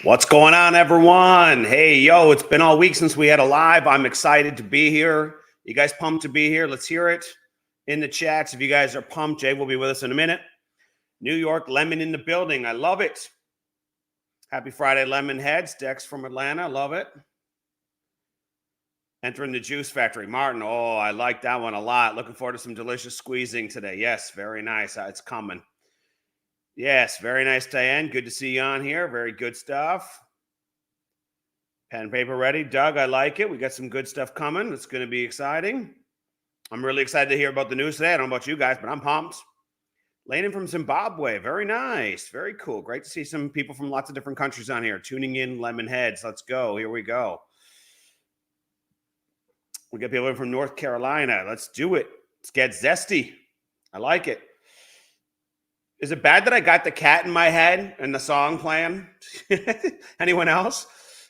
What's going on, everyone? Hey, yo, it's been all week since we had a live. I'm excited to be here. You guys pumped to be here? Let's hear it in the chats. If you guys are pumped, Jay will be with us in a minute. New York, Lemon in the building. I love it. Happy Friday, Lemon Heads. Dex from Atlanta. Love it. Entering the juice factory. Martin, oh, I like that one a lot. Looking forward to some delicious squeezing today. Yes, very nice. It's coming. Yes, very nice, Diane. Good to see you on here. Very good stuff. Pen and paper ready. Doug, I like it. We got some good stuff coming. It's going to be exciting. I'm really excited to hear about the news today. I don't know about you guys, but I'm pumped. Landon from Zimbabwe. Very nice. Very cool. Great to see some people from lots of different countries on here tuning in. Lemon Heads. Let's go. Here we go. We got people in from North Carolina. Let's do it. Let's get zesty. I like it. Is it bad that I got the cat in my head and the song playing? Anyone else?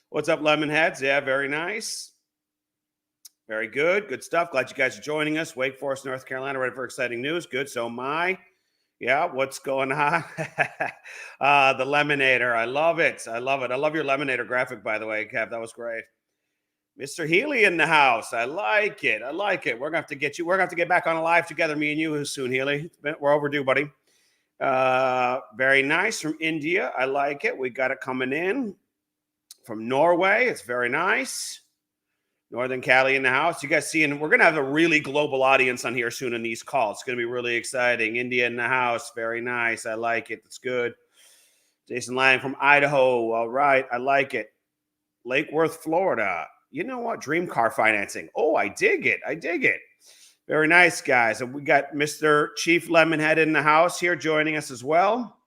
What's up, Lemon Heads? Yeah, very nice. Very good. Good stuff. Glad you guys are joining us. Wake Forest, North Carolina, ready for exciting news. Good. So am I. Yeah, what's going on? The Lemonator. I love it. I love it. I love your Lemonator graphic, by the way, Kev. That was great. Mr. Healy in the house. I like it. I like it. We're going to have to get you. We're going to have to get back on a live together, me and you, soon, Healy. We're overdue, buddy. Very nice. From India. I like it. We got it coming in. From Norway. It's very nice. Northern Cali in the house. You guys see, and we're going to have a really global audience on here soon in these calls. It's going to be really exciting. India in the house. Very nice. I like it. That's good. Jason Lang from Idaho. All right. I like it. Lake Worth, Florida. You know what? Dream car financing. Oh, I dig it. I dig it. Very nice, guys. And we got Mr. Chief Lemonhead in the house here joining us as well.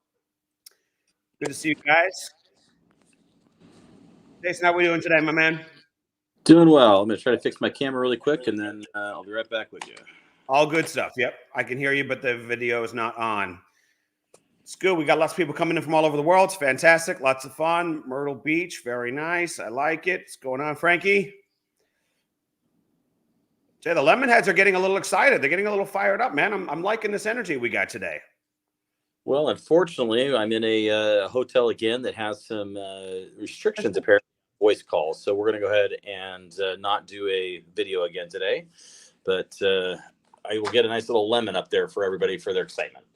Good to see you guys. Jason, how are we doing today, my man? Doing well. I'm going to try to fix my camera really quick, and then I'll be right back with you. All good stuff. Yep. I can hear you, but the video is not on. It's good. We got lots of people coming in from all over the world. It's fantastic. Lots of fun. Myrtle Beach. Very nice. I like it. What's going on, Frankie? Jay, the Lemonheads are getting a little excited. They're getting a little fired up, man. I'm liking this energy we got today. Well, unfortunately, I'm in a hotel again that has some restrictions, apparently, voice calls. So we're going to go ahead and not do a video again today. But I will get a nice little lemon up there for everybody for their excitement.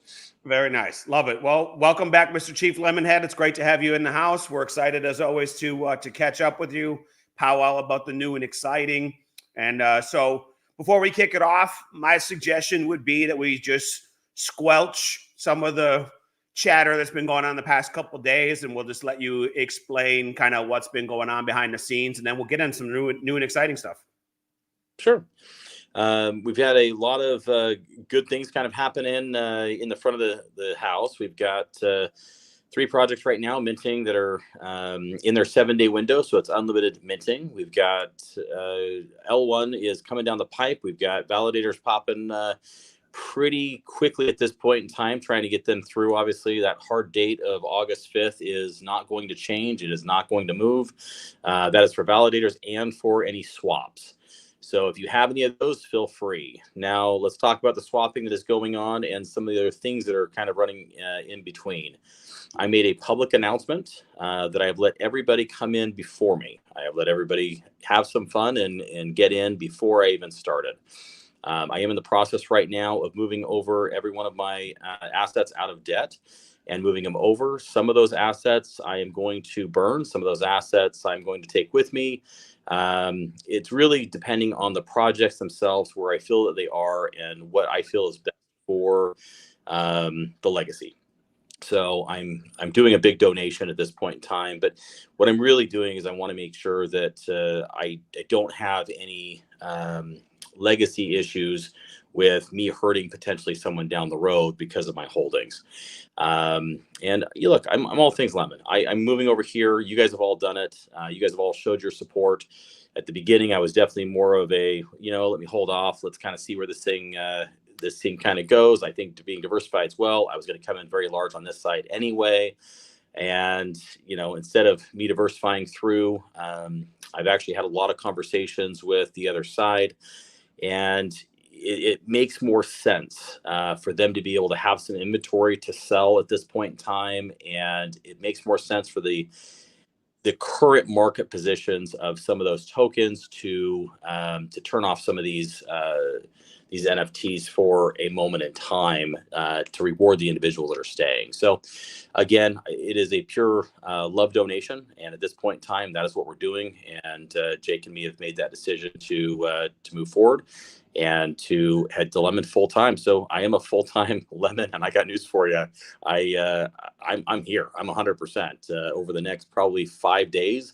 Very nice. Love it. Well, welcome back, Mr. Chief Lemonhead. It's great to have you in the house. We're excited, as always, to catch up with you, powwow about the new and exciting. And so before we kick it off, my suggestion would be that we just squelch some of the chatter that's been going on the past couple of days, and we'll just let you explain kind of what's been going on behind the scenes, and then we'll get into some new and exciting stuff. Sure. We've had a lot of good things kind of happen in the front of the house. We've got 3 projects right now minting that are in their 7-day window, so it's unlimited minting. We've got L1 is coming down the pipe. We've got validators popping pretty quickly at this point in time, trying to get them through. Obviously, that hard date of August 5th is not going to change. It is not going to move. That is for validators and for any swaps. So if you have any of those, feel free. Now, let's talk about the swapping that is going on and some of the other things that are kind of running in between. I made a public announcement that I have let everybody come in before me. I have let everybody have some fun and get in before I even started. I am in the process right now of moving over every one of my assets out of debt and moving them over. Some of those assets I am going to burn. Some of those assets I'm going to take with me. It's really depending on the projects themselves, where I feel that they are and what I feel is best for the legacy. So I'm doing a big donation at this point in time, but what I'm really doing is I want to make sure that I don't have any legacy issues with me hurting potentially someone down the road because of my holdings. And you look, I'm all things lemon. I'm moving over here. You guys have all done it. You guys have all showed your support. At the beginning, I was definitely more of a, let me hold off. Let's kind of see where this thing kind of goes. I think being diversified as well, I was going to come in very large on this side anyway. And, instead of me diversifying through, I've actually had a lot of conversations with the other side, and it makes more sense for them to be able to have some inventory to sell at this point in time. And it makes more sense for the the current market positions of some of those tokens to turn off some of these NFTs for a moment in time to reward the individuals that are staying. So again, it is a pure love donation, and at this point in time, that is what we're doing. And Jake and me have made that decision to move forward and to head to Lemon full time. So I am a full time Lemon, and I got news for you. I'm here. I'm 100% over the next probably 5 days.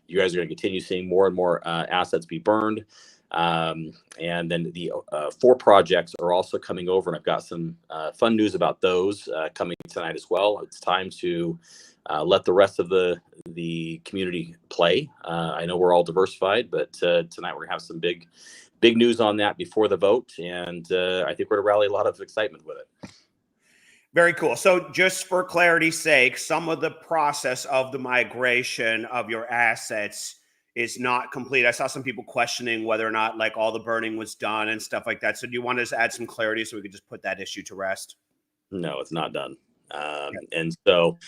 You guys are going to continue seeing more and more assets be burned. And then the 4 projects are also coming over, and I've got some fun news about those coming tonight as well. It's time to let the rest of the community play. I know we're all diversified, but tonight we're gonna have some big news on that before the vote, and I think we're gonna rally a lot of excitement with it. Very cool. So just for clarity's sake, some of the process of the migration of your assets is not complete. I saw some people questioning whether or not like all the burning was done and stuff like that. So do you want to just add some clarity so we could just put that issue to rest? No, it's not done. And so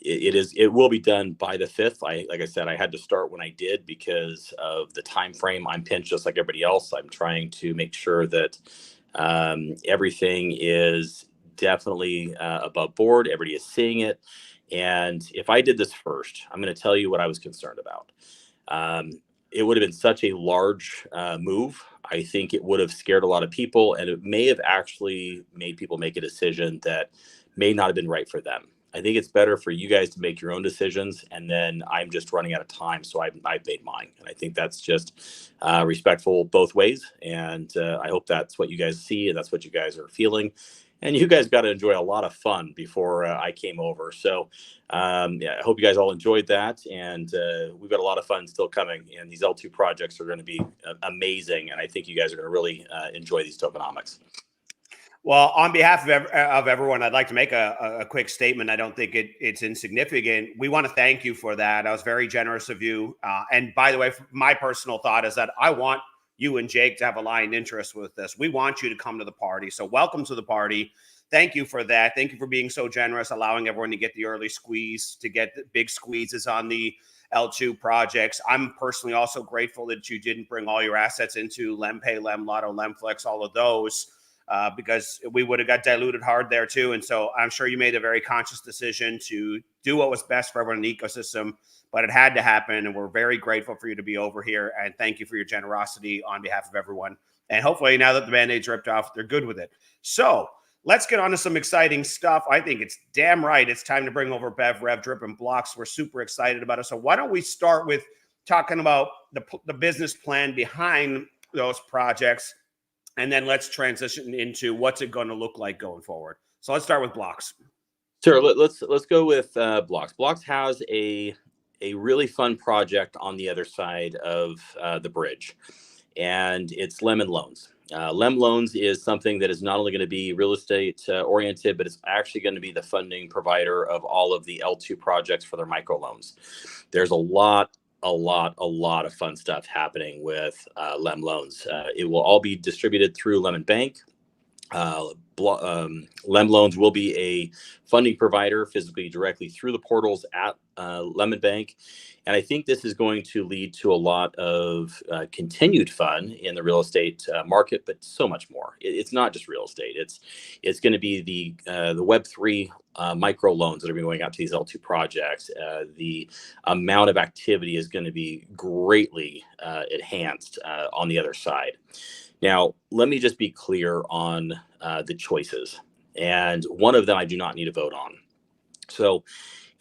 it will be done by the 5th. Like I said, I had to start when I did because of the time frame. I'm pinched just like everybody else. I'm trying to make sure that everything is definitely above board. Everybody is seeing it. And if I did this first, I'm going to tell you what I was concerned about. It would have been such a large move. I think it would have scared a lot of people, and it may have actually made people make a decision that may not have been right for them. I think it's better for you guys to make your own decisions, and then I'm just running out of time, so I've made mine. And I think that's just respectful both ways, and I hope that's what you guys see, and that's what you guys are feeling. And you guys got to enjoy a lot of fun before I came over. So yeah, I hope you guys all enjoyed that. And we've got a lot of fun still coming. And these L2 projects are going to be amazing. And I think you guys are going to really enjoy these tokenomics. Well, on behalf of everyone, I'd like to make a quick statement. I don't think it's insignificant. We want to thank you for that. I was very generous of you. And by the way, my personal thought is that I want you and Jake to have aligned interests with this. We want you to come to the party. So welcome to the party. Thank you for that. Thank you for being so generous, allowing everyone to get the early squeeze, to get the big squeezes on the L2 projects. I'm personally also grateful that you didn't bring all your assets into LemPay, LemLotto, LemFlex, all of those, because we would have got diluted hard there too. And so I'm sure you made a very conscious decision to do what was best for everyone in the ecosystem, but it had to happen. And we're very grateful for you to be over here. And thank you for your generosity on behalf of everyone. And hopefully now that the Band-Aid's ripped off, they're good with it. So let's get on to some exciting stuff. I think it's damn right. It's time to bring over Bev, Rev, Drip, and Blocks. We're super excited about it. So why don't we start with talking about the business plan behind those projects, and then let's transition into what's it going to look like going forward. So let's start with Blocks. Sure. Let's go with Blocks. Blocks has a really fun project on the other side of the bridge, and it's Lemon Loans. Lem Loans is something that is not only going to be real estate oriented, but it's actually going to be the funding provider of all of the L2 projects for their microloans. There's a lot of fun stuff happening with Lem Loans. It will all be distributed through Lemon Bank. Lem Loans will be a funding provider physically directly through the portals at Lemon Bank. And I think this is going to lead to a lot of continued fun in the real estate market, but so much more. It's not just real estate. It's going to be the Web3 micro loans that are going out to these L2 projects. The amount of activity is going to be greatly enhanced on the other side. Now, let me just be clear on the choices. And one of them I do not need a vote on. So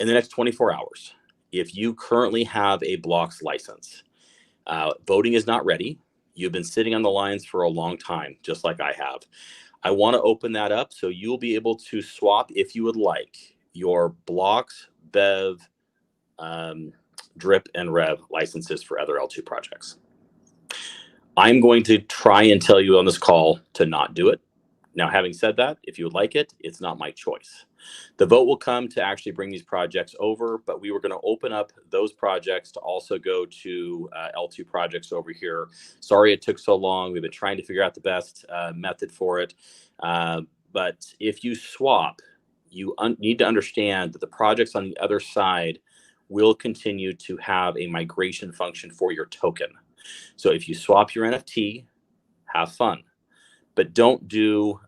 in the next 24 hours, if you currently have a Blocks license, voting is not ready. You've been sitting on the lines for a long time, just like I have. I want to open that up so you'll be able to swap, if you would like, your Blocks, Bev, Drip, and Rev licenses for other L2 projects. I'm going to try and tell you on this call to not do it. Now, having said that, if you would like it, it's not my choice. The vote will come to actually bring these projects over, but we were going to open up those projects to also go to L2 projects over here. Sorry it took so long. We've been trying to figure out the best method for it. But if you swap, you need to understand that the projects on the other side will continue to have a migration function for your token. So if you swap your NFT, have fun, but don't do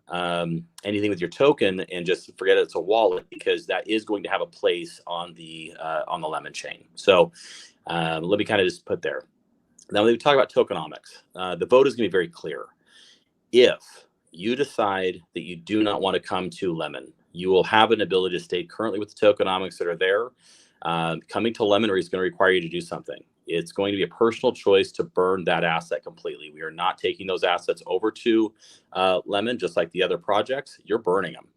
anything with your token and just forget it's a wallet, because that is going to have a place on the Lemon chain. So let me kind of just put there. Now, when we talk about tokenomics, the vote is going to be very clear. If you decide that you do not want to come to Lemon, you will have an ability to stay currently with the tokenomics that are there. Coming to Lemon is going to require you to do something. It's going to be a personal choice to burn that asset completely. We are not taking those assets over to Lemon, just like the other projects. You're burning them.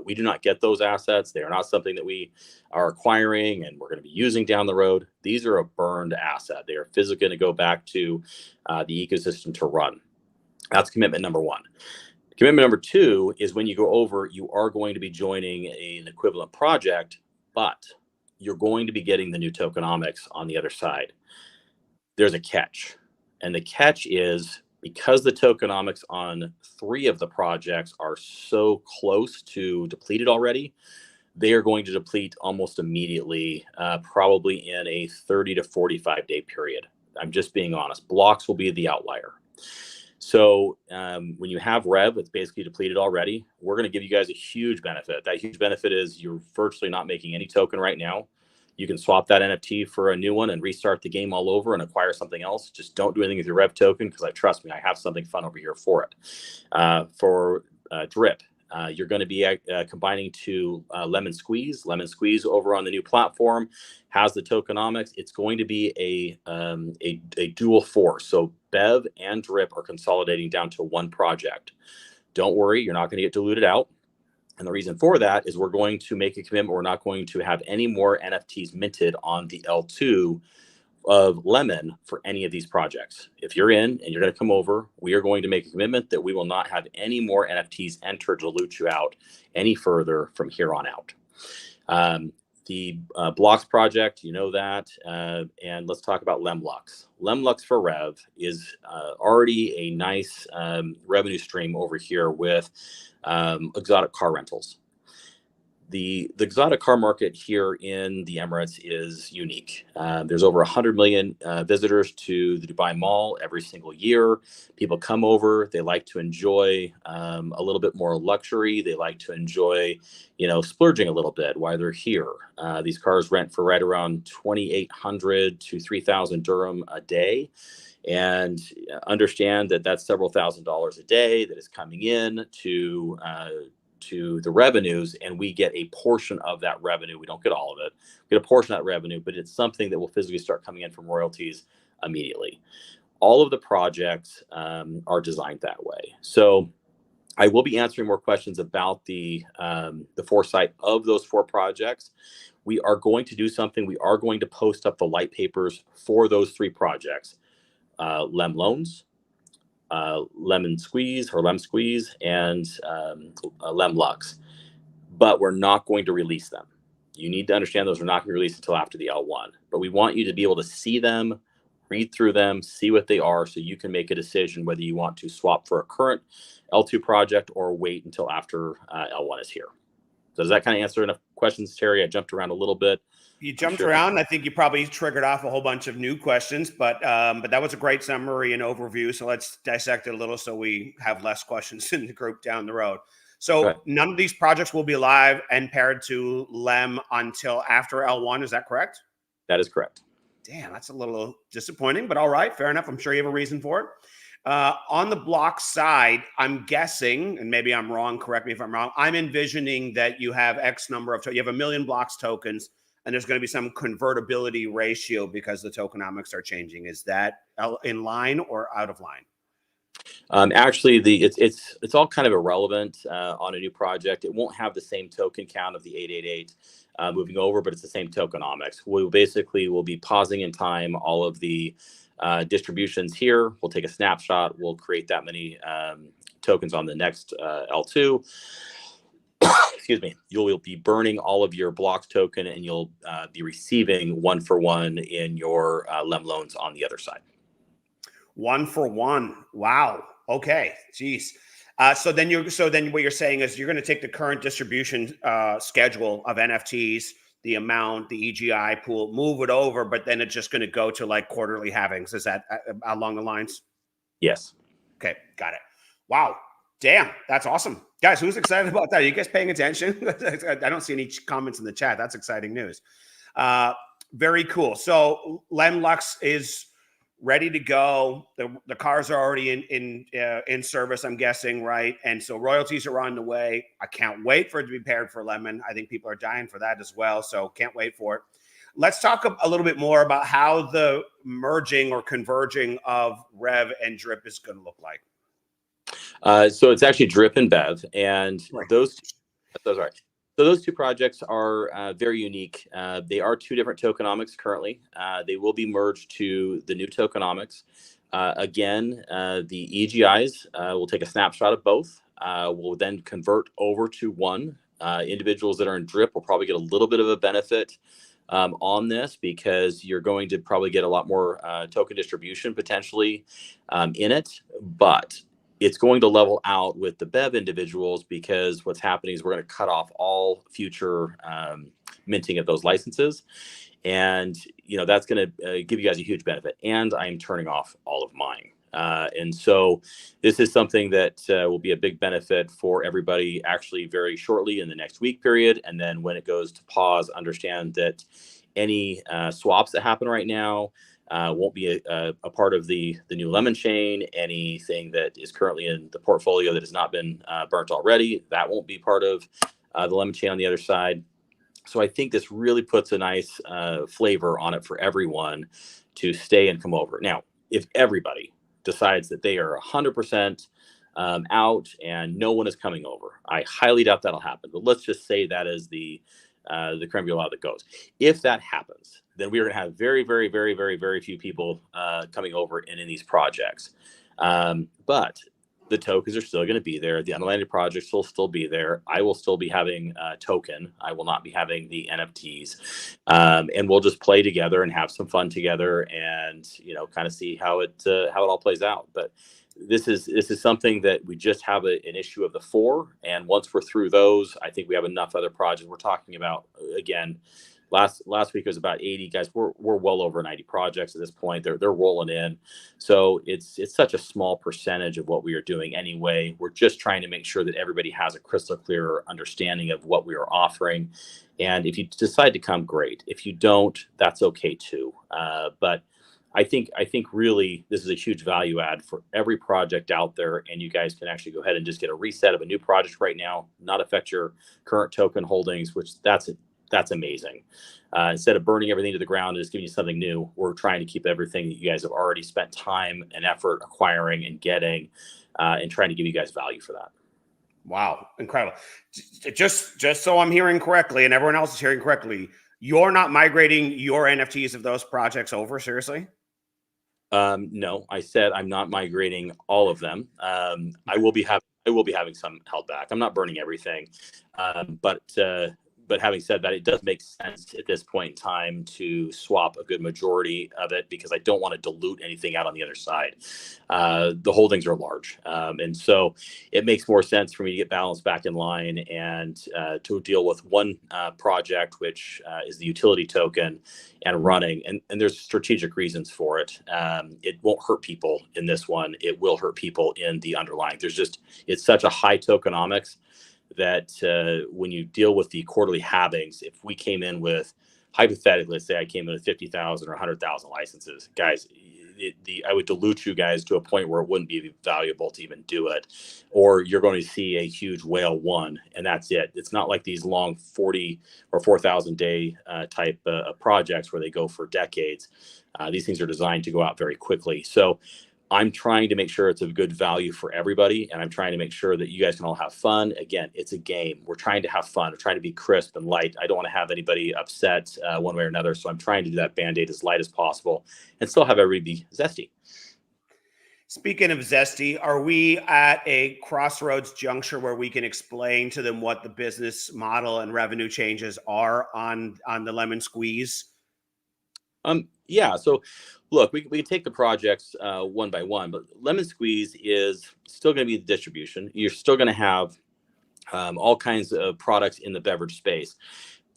We do not get those assets. They are not something that we are acquiring and we're going to be using down the road. These are a burned asset. They are physically going to go back to the ecosystem to run. That's commitment number one. Commitment number two is when you go over, you are going to be joining an equivalent project, but you're going to be getting the new tokenomics on the other side. There's a catch. And the catch is, because the tokenomics on 3 of the projects are so close to depleted already, they are going to deplete almost immediately, probably in a 30 to 45 day period. I'm just being honest. Blocks will be the outlier. So when you have Rev, it's basically depleted already. We're going to give you guys a huge benefit. That huge benefit is you're virtually not making any token right now. You can swap that NFT for a new one and restart the game all over and acquire something else. Just don't do anything with your Rev token, because trust me, I have something fun over here for it. For Drip, you're going to be combining to Lemon Squeeze. Lemon Squeeze over on the new platform has the tokenomics. It's going to be a dual force. So Bev and Drip are consolidating down to one project. Don't worry, you're not going to get diluted out. And the reason for that is we're going to make a commitment. We're not going to have any more NFTs minted on the L2 of Lemon for any of these projects. If you're in and you're going to come over, we are going to make a commitment that we will not have any more NFTs enter to dilute you out any further from here on out. The Blocks project, you know that. And let's talk about Lemlux. Lemlux for Rev is already a nice revenue stream over here with exotic car rentals. The exotic car market here in the Emirates is unique. There's over 100 million visitors to the Dubai Mall every single year. People come over. They like to enjoy a little bit more luxury. They like to enjoy, splurging a little bit while they're here. These cars rent for right around 2,800 to 3,000 dirham a day. And understand that that's several $1,000s a day that is coming in to the revenues, and we get a portion of that revenue. We don't get all of it. We get a portion of that revenue, but it's something that will physically start coming in from royalties immediately. All of the projects are designed that way. So I will be answering more questions about the foresight of those 4 projects. We are going to do something. We are going to post up the light papers for those 3 projects. Lem Loans, Lemon Squeeze or Lem Squeeze, and Lemlux, but we're not going to release them. You need to understand those are not going to be released until after the L1, but we want you to be able to see them, read through them, see what they are, so you can make a decision whether you want to swap for a current L2 project or wait until after L1 is here. So does that kind of answer enough questions, Terry? I jumped around a little bit. You jumped around. I think you probably triggered off a whole bunch of new questions, but that was a great summary and overview. So let's dissect it a little so we have less questions in the group down the road. So none of these projects will be live and paired to Lem until after L1. Is that correct? That is correct. Damn, that's a little disappointing, but all right, fair enough. I'm sure you have a reason for it. On the block side, I'm guessing, and maybe I'm wrong, correct me if I'm wrong, I'm envisioning that you have X number of, you have 1 million blocks tokens, and there's going to be some convertibility ratio because the tokenomics are changing. Is that in line or out of line? Actually, it's all kind of irrelevant on a new project. It won't have the same token count of the 888 moving over, but it's the same tokenomics. We basically will be pausing in time all of the distributions here. We'll take a snapshot. We'll create that many tokens on the next L2. Excuse me. You'll be burning all of your blocks token, and you'll be receiving 1 for 1 in your Lem Loans on the other side. 1 for 1. Wow. Okay. Jeez. So then what you're saying is you're going to take the current distribution schedule of NFTs, the amount, the EGI pool, move it over, but then it's just going to go to like quarterly halvings. Is that along the lines? Yes. Okay, got it. Wow. Damn, that's awesome. Guys, who's excited about that? Are you guys paying attention? I don't see any comments in the chat. That's exciting news. Very cool. So Lemlux is ready to go. The cars are already in service, I'm guessing, right? And so royalties are on the way. I can't wait for it to be paired for Lemon. I think people are dying for that as well. So can't wait for it. Let's talk a little bit more about how the merging or converging of Rev and Drip is going to look like. So it's actually Drip and Bev, and Right. those are. So those two projects are very unique. They are two different tokenomics currently. They will be merged to the new tokenomics. Again, the EGIs will take a snapshot of both. We'll then convert over to one. Individuals that are in Drip will probably get a little bit of a benefit on this, because you're going to probably get a lot more token distribution potentially in it. But it's going to level out with the Bev individuals, because what's happening is we're going to cut off all future minting of those licenses. And, that's going to give you guys a huge benefit. And I'm turning off all of mine. And so this is something that will be a big benefit for everybody actually very shortly in the next week period. And then when it goes to pause, understand that any swaps that happen right now won't be a part of the new Lemon chain. Anything that is currently in the portfolio that has not been burnt already, that won't be part of the Lemon chain on the other side. So I think this really puts a nice flavor on it for everyone to stay and come over. Now, if everybody decides that they are 100% out and no one is coming over, I highly doubt that'll happen. But let's just say that is the creme brulee that goes. If that happens, then we are going to have very, very, very, very, very few people coming over and in these projects. But the tokens are still going to be there. The unlanded projects will still be there. I will still be having a token. I will not be having the NFTs. And we'll just play together and have some fun together, and kind of see how it all plays out. But this is something that we just have an issue of the 4, and once we're through those, I think we have enough other projects. We're talking about, again, last week was about 80 guys. We're well over 90 projects at this point. They're rolling in, so it's such a small percentage of what we are doing anyway. We're just trying to make sure that everybody has a crystal clear understanding of what we are offering. And if you decide to come, great. If you don't, that's okay too. But I think really this is a huge value add for every project out there, and you guys can actually go ahead and just get a reset of a new project right now, not affect your current token holdings, which that's amazing. Instead of burning everything to the ground and just giving you something new, we're trying to keep everything that you guys have already spent time and effort acquiring and getting, and trying to give you guys value for that. Wow, incredible. Just so I'm hearing correctly and everyone else is hearing correctly, you're not migrating your NFTs of those projects over, seriously? No, I said I'm not migrating all of them. I will be having some held back. I'm not burning everything. But having said that, it does make sense at this point in time to swap a good majority of it, because I don't want to dilute anything out on the other side. The holdings are large. And so it makes more sense for me to get balance back in line and to deal with one project, which is the utility token, and running. And there's strategic reasons for it. It won't hurt people in this one. It will hurt people in the underlying. It's such a high tokenomics that when you deal with the quarterly halvings, if we came in with, hypothetically, let's say I came in with 50,000 or 100,000 licenses, guys, I would dilute you guys to a point where it wouldn't be valuable to even do it. Or you're going to see a huge whale one, and that's it. It's not like these long 40 or 4,000 day type projects where they go for decades. These things are designed to go out very quickly. So I'm trying to make sure it's a good value for everybody, and I'm trying to make sure that you guys can all have fun. Again, it's a game. We're trying to have fun. We're trying to be crisp and light. I don't want to have anybody upset one way or another, so I'm trying to do that Band-Aid as light as possible and still have everybody be zesty. Speaking of zesty, are we at a crossroads juncture where we can explain to them what the business model and revenue changes are on the Lemon Squeeze? Yeah. So, look, we can take the projects one by one, but Lemon Squeeze is still going to be the distribution. You're still going to have all kinds of products in the beverage space.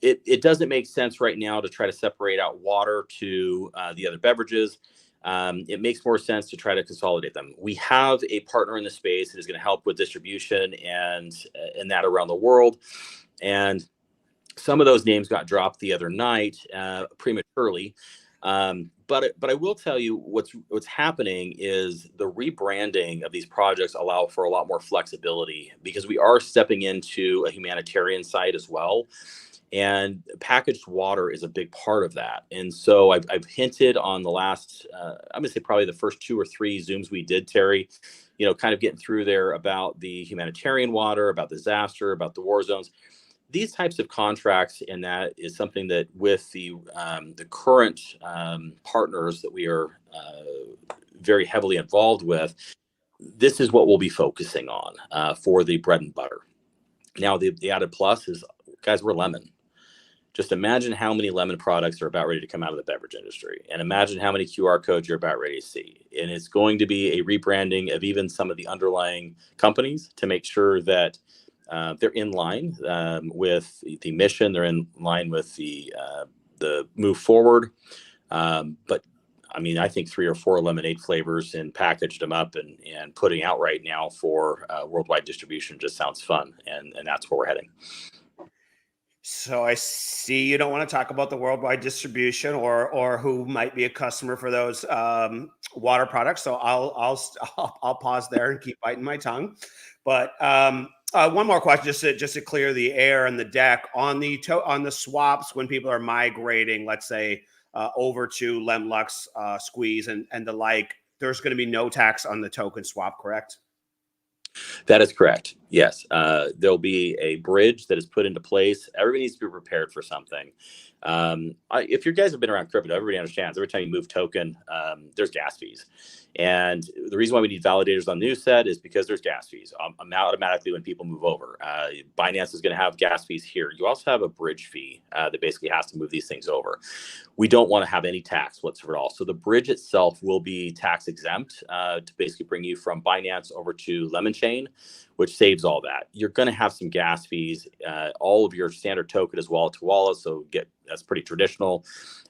it doesn't make sense right now to try to separate out water to the other beverages. It makes more sense to try to consolidate them. We have a partner in the space that is going to help with distribution and that around the world. And some of those names got dropped the other night prematurely. But I will tell you what's happening is the rebranding of these projects allow for a lot more flexibility, because we are stepping into a humanitarian side as well. And packaged water is a big part of that. And so I've hinted on the last, I'm gonna say probably the first 2 or 3 Zooms we did, Terry, kind of getting through there about the humanitarian water, about disaster, about the war zones. These types of contracts, and that is something that with the current partners that we are very heavily involved with, this is what we'll be focusing on for the bread and butter. Now, the added plus is, guys, we're lemon. Just imagine how many lemon products are about ready to come out of the beverage industry, and imagine how many QR codes you're about ready to see. And it's going to be a rebranding of even some of the underlying companies to make sure that they're in line with the mission. They're in line with the move forward. But I mean, I think 3 or 4 lemonade flavors and packaged them up and putting out right now for worldwide distribution just sounds fun. And that's where we're heading. So I see you don't want to talk about the worldwide distribution or who might be a customer for those water products. So I'll pause there and keep biting my tongue. But one more question, just to clear the air and the deck on the swaps when people are migrating, let's say over to Lemlux squeeze and the like. There's going to be no tax on the token swap, correct? That is correct. Yes. There'll be a bridge that is put into place. Everybody needs to be prepared for something. If you guys have been around crypto, everybody understands every time you move token, there's gas fees. And the reason why we need validators on the new set is because there's gas fees automatically when people move over. Binance is going to have gas fees here. You also have a bridge fee that basically has to move these things over. We don't want to have any tax whatsoever at all. So the bridge itself will be tax exempt to basically bring you from Binance over to Lemon Chain, which saves all that. You're going to have some gas fees, all of your standard token is wallet to wallet. So that's pretty traditional.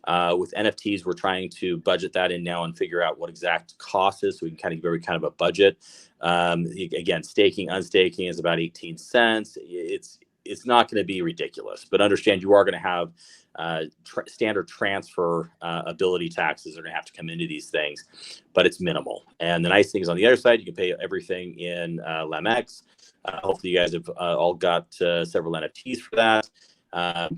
With NFTs, we're trying to budget that in now and figure out what exact cost is, so we can kind of give every kind of a budget. Again, staking, unstaking is about 18 cents. It's not going to be ridiculous, but understand you are going to have standard transfer ability taxes are going to have to come into these things, but it's minimal. And the nice thing is on the other side, you can pay everything in LemX. Hopefully you guys have all got several NFTs for that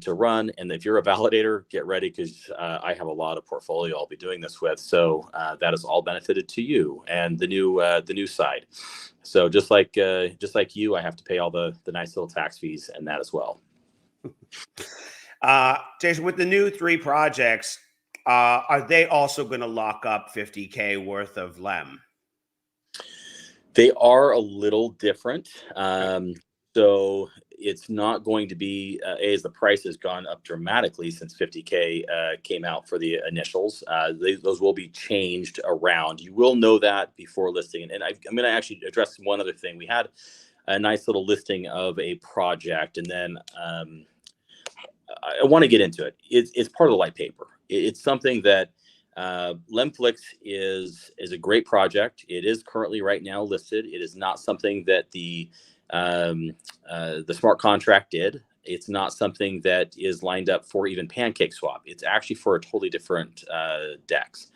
to run. And if you're a validator, get ready, because I have a lot of portfolio I'll be doing this with. So that is all benefited to you and the new side. So just like you, I have to pay all the nice little tax fees and that as well. Jason, with the new 3 projects, are they also going to lock up 50K worth of LEM? They are a little different. So it's not going to be, as the price has gone up dramatically since 50K came out for the initials. Those will be changed around. You will know that before listing. And I'm going to actually address one other thing. We had a nice little listing of a project, and then I want to get into it. It's part of the white paper. It's something that Lemflix is a great project. It is currently right now listed. It is not something that the smart contract did. It's not something that is lined up for even Pancake Swap. It's actually for a totally different DEX.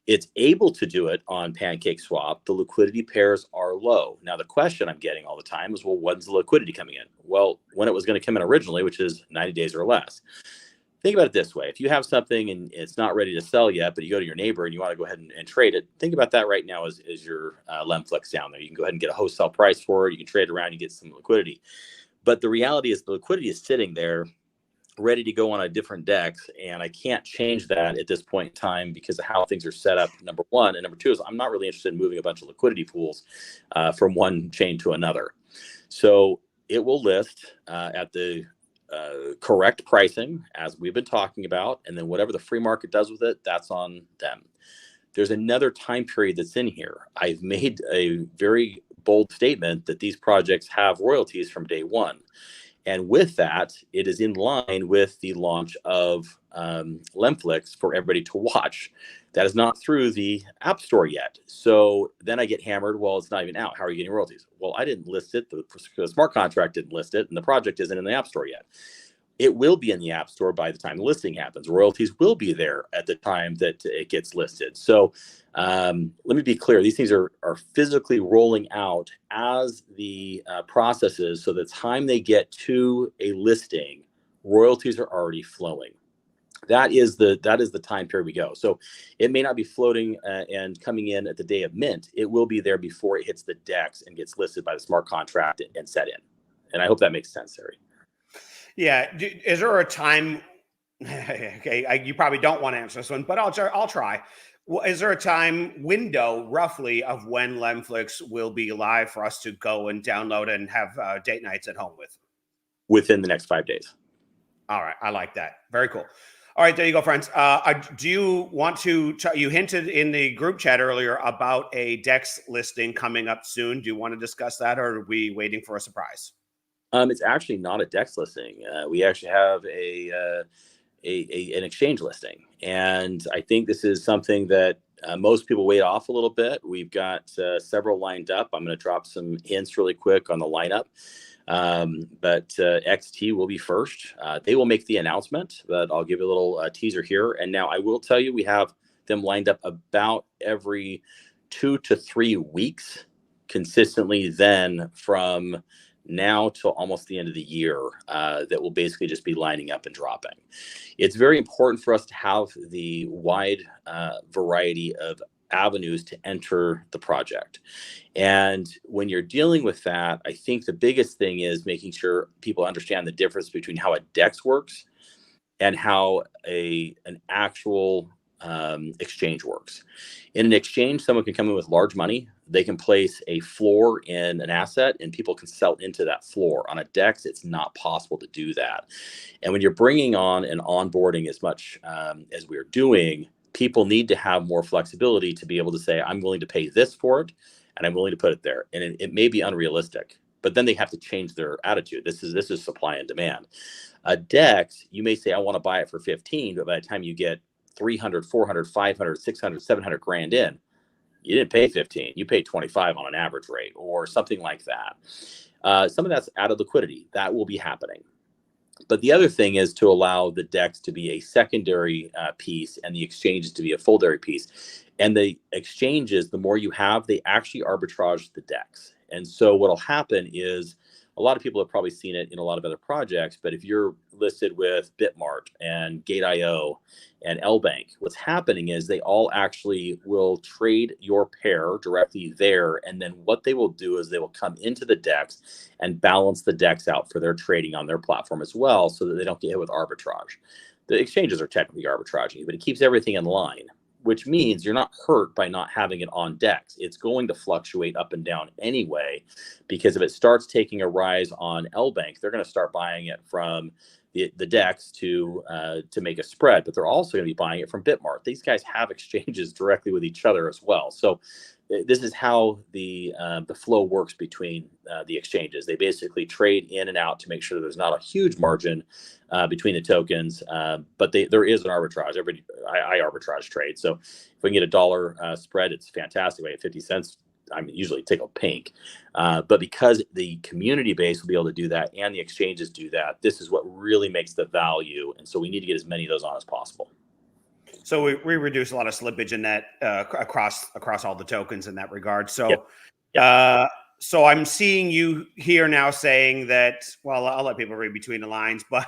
It's able to do it on Pancake Swap. The liquidity pairs are low. Now, the question I'm getting all the time is, well, when's the liquidity coming in? Well, when it was going to come in originally, which is 90 days or less. Think about it this way. If you have something and it's not ready to sell yet, but you go to your neighbor and you want to go ahead and trade it, think about that right now as your Lemflix down there. You can go ahead and get a wholesale price for it. You can trade it around, you get some liquidity. But the reality is the liquidity is sitting there ready to go on a different DEX, and I can't change that at this point in time because of how things are set up, number one. And number two is I'm not really interested in moving a bunch of liquidity pools from one chain to another. So it will list at the correct pricing, as we've been talking about, and then whatever the free market does with it, that's on them. There's another time period that's in here. I've made a very bold statement that these projects have royalties from day one. And with that, it is in line with the launch of Lemflix for everybody to watch. That is not through the App Store yet. So then I get hammered. Well, it's not even out. How are you getting royalties? Well, I didn't list it. The smart contract didn't list it, and the project isn't in the App Store yet. It will be in the App Store by the time the listing happens. Royalties will be there at the time that it gets listed. So let me be clear. These things are physically rolling out as the processes. So the time they get to a listing, royalties are already flowing. That is the time period we go. So it may not be floating and coming in at the day of mint. It will be there before it hits the DEX and gets listed by the smart contract and set in. And I hope that makes sense, Harry. Yeah. Is there a time? Okay, you probably don't want to answer this one, but I'll try. Is there a time window roughly of when Lemflix will be live for us to go and download and have date nights at home with? Within the next 5 days. All right, I like that. Very cool. All right, there you go, friends. Do you want to? You hinted in the group chat earlier about a Dex listing coming up soon. Do you want to discuss that, or are we waiting for a surprise? It's actually not a DEX listing. We actually have an exchange listing, and I think this is something that most people wait off a little bit. We've got several lined up. I'm going to drop some hints really quick on the lineup, but XT will be first. They will make the announcement, but I'll give you a little teaser here. And now I will tell you, we have them lined up about every 2 to 3 weeks consistently. Then from now till almost the end of the year, that will basically just be lining up and dropping. It's very important for us to have the wide variety of avenues to enter the project. And when you're dealing with that, I think the biggest thing is making sure people understand the difference between how a DEX works and how an actual exchange works. In an exchange, someone can come in with large money. They can place a floor in an asset and people can sell into that floor. On a DEX, it's not possible to do that. And when you're bringing on and onboarding as much as we're doing, people need to have more flexibility to be able to say, I'm willing to pay this for it and I'm willing to put it there. And it may be unrealistic, but then they have to change their attitude. This is supply and demand. A DEX, you may say, I want to buy it for 15, but by the time you get 300, 400, 500, 600, 700 grand in, you didn't pay 15, you paid 25 on an average rate or something like that. Some of that's out of liquidity. That will be happening. But the other thing is to allow the DEX to be a secondary piece and the exchanges to be a full-dairy piece. And the exchanges, the more you have, they actually arbitrage the DEX. And so what'll happen is a lot of people have probably seen it in a lot of other projects, but if you're listed with Bitmart and Gate.io and LBank, what's happening is they all actually will trade your pair directly there. And then what they will do is they will come into the DEX and balance the DEX out for their trading on their platform as well, so that they don't get hit with arbitrage. The exchanges are technically arbitraging, but it keeps everything in line, which means you're not hurt by not having it on DEX. It's going to fluctuate up and down anyway, because if it starts taking a rise on LBank, they're going to start buying it from the DEX to make a spread, but they're also going to be buying it from Bitmart. These guys have exchanges directly with each other as well. So this is how the flow works between the exchanges. They basically trade in and out to make sure there's not a huge margin between the tokens, but there is an arbitrage. I arbitrage trade. So if we can get a dollar spread, it's fantastic. I get 50 cents. I mean, usually tickle pink. But because the community base will be able to do that and the exchanges do that, this is what really makes the value. And so we need to get as many of those on as possible. So we reduce a lot of slippage in that across all the tokens in that regard. So, Yep. So I'm seeing you here now saying that. Well, I'll let people read between the lines, but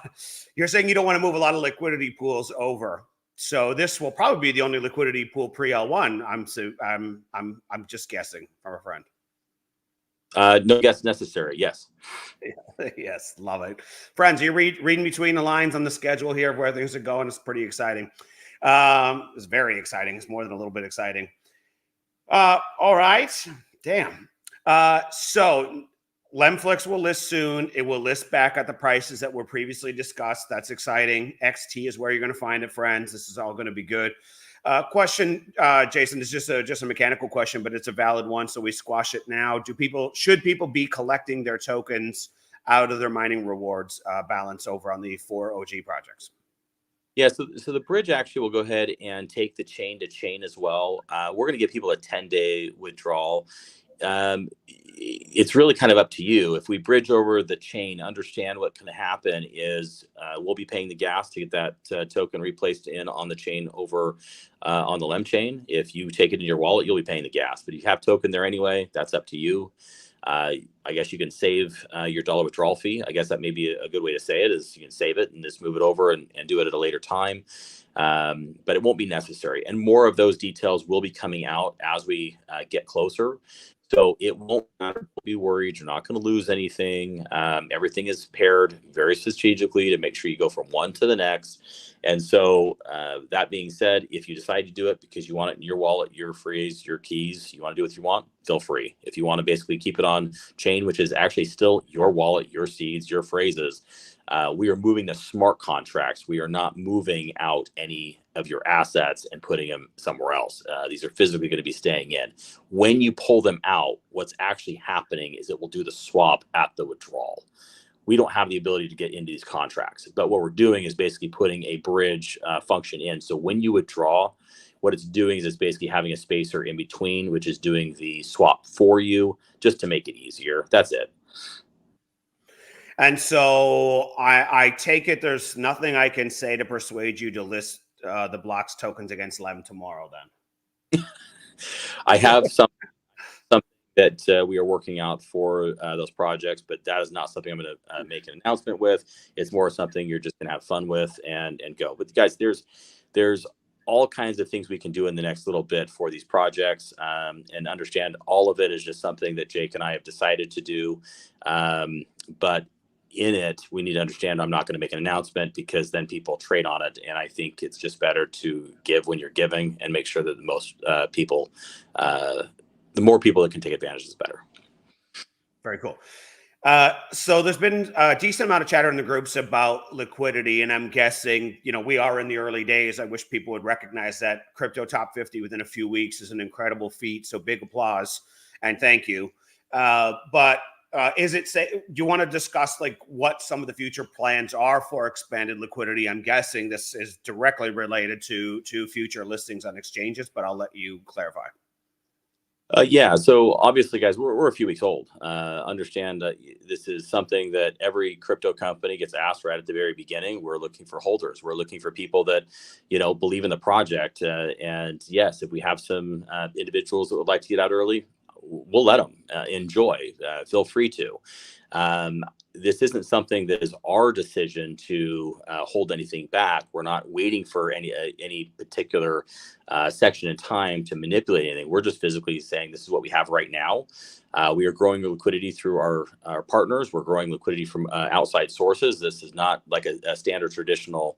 you're saying you don't want to move a lot of liquidity pools over. So this will probably be the only liquidity pool pre L1. I'm just guessing from a friend. No guess necessary. Yes. Yes, love it, friends. You're reading between the lines on the schedule here of where things are going. It's pretty exciting. It's very exciting. It's more than a little bit exciting. All right. Damn. So Lemflix will list soon. It will list back at the prices that were previously discussed. That's exciting. XT is where you're going to find it, friends. This is all going to be good. Question, Jason, is just a mechanical question, but it's a valid one, so we squash it now. Should people be collecting their tokens out of their mining rewards balance over on the 4 OG projects? Yeah, so the bridge actually will go ahead and take the chain to chain as well. We're going to give people a 10-day withdrawal. It's really kind of up to you. If we bridge over the chain, understand what can happen is we'll be paying the gas to get that token replaced in on the chain over on the LEM chain. If you take it in your wallet, you'll be paying the gas. But if you have token there anyway, that's up to you. I guess you can save your dollar withdrawal fee. I guess that may be a good way to say it is you can save it and just move it over and do it at a later time. But it won't be necessary. And more of those details will be coming out as we get closer. So it won't matter. Don't be worried. You're not going to lose anything. Everything is paired very strategically to make sure you go from one to the next. And so that being said, if you decide to do it because you want it in your wallet, your phrase, your keys, you want to do what you want, feel free. If you want to basically keep it on chain, which is actually still your wallet, your seeds, your phrases, we are moving to smart contracts. We are not moving out any of your assets and putting them somewhere else. These are physically going to be staying in. When you pull them out, what's actually happening is it will do the swap at the withdrawal. We don't have the ability to get into these contracts, but what we're doing is basically putting a bridge function in. So when you withdraw, what it's doing is it's basically having a spacer in between, which is doing the swap for you just to make it easier. That's it. And so I take it there's nothing I can say to persuade you to list the Blocks tokens against LEM tomorrow then. I have something that we are working out for those projects, but that is not something I'm going to make an announcement with. It's more something you're just going to have fun with and go. But guys, there's all kinds of things we can do in the next little bit for these projects, and understand all of it is just something that Jake and I have decided to do. But in it, we need to understand I'm not going to make an announcement because then people trade on it. And I think it's just better to give when you're giving and make sure that the most people, the more people that can take advantage is better. Very cool. So there's been a decent amount of chatter in the groups about liquidity, and I'm guessing, we are in the early days. I wish people would recognize that crypto top 50 within a few weeks is an incredible feat. So big applause and thank you. But do you want to discuss what some of the future plans are for expanded liquidity? I'm guessing this is directly related to future listings on exchanges, but I'll let you clarify. Yeah, so obviously, guys, we're a few weeks old. Understand this is something that every crypto company gets asked right at the very beginning. We're looking for holders. We're looking for people that, believe in the project. And yes, if we have some individuals that would like to get out early, we'll let them enjoy. Feel free to. This isn't something that is our decision to hold anything back. We're not waiting for any particular section in time to manipulate anything. We're just physically saying this is what we have right now. We are growing liquidity through our partners. We're growing liquidity from outside sources. This is not like a standard traditional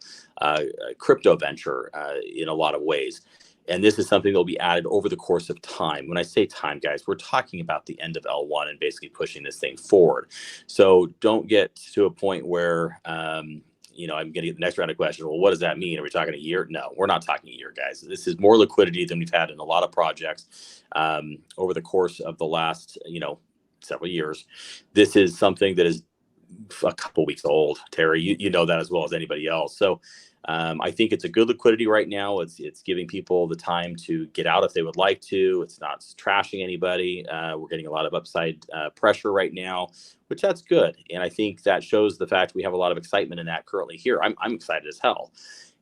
crypto venture in a lot of ways. And this is something that will be added over the course of time. When I say time, guys, we're talking about the end of L1 and basically pushing this thing forward. So don't get to a point where, I'm going to get the next round of questions. Well, what does that mean? Are we talking a year? No, we're not talking a year, guys. This is more liquidity than we've had in a lot of projects over the course of the last, several years. This is something that is a couple weeks old. Terry, you know that as well as anybody else. So I think it's a good liquidity right now. It's giving people the time to get out if they would like to. It's not trashing anybody. We're getting a lot of upside pressure right now, which that's good. And I think that shows the fact we have a lot of excitement in that currently here. I'm excited as hell.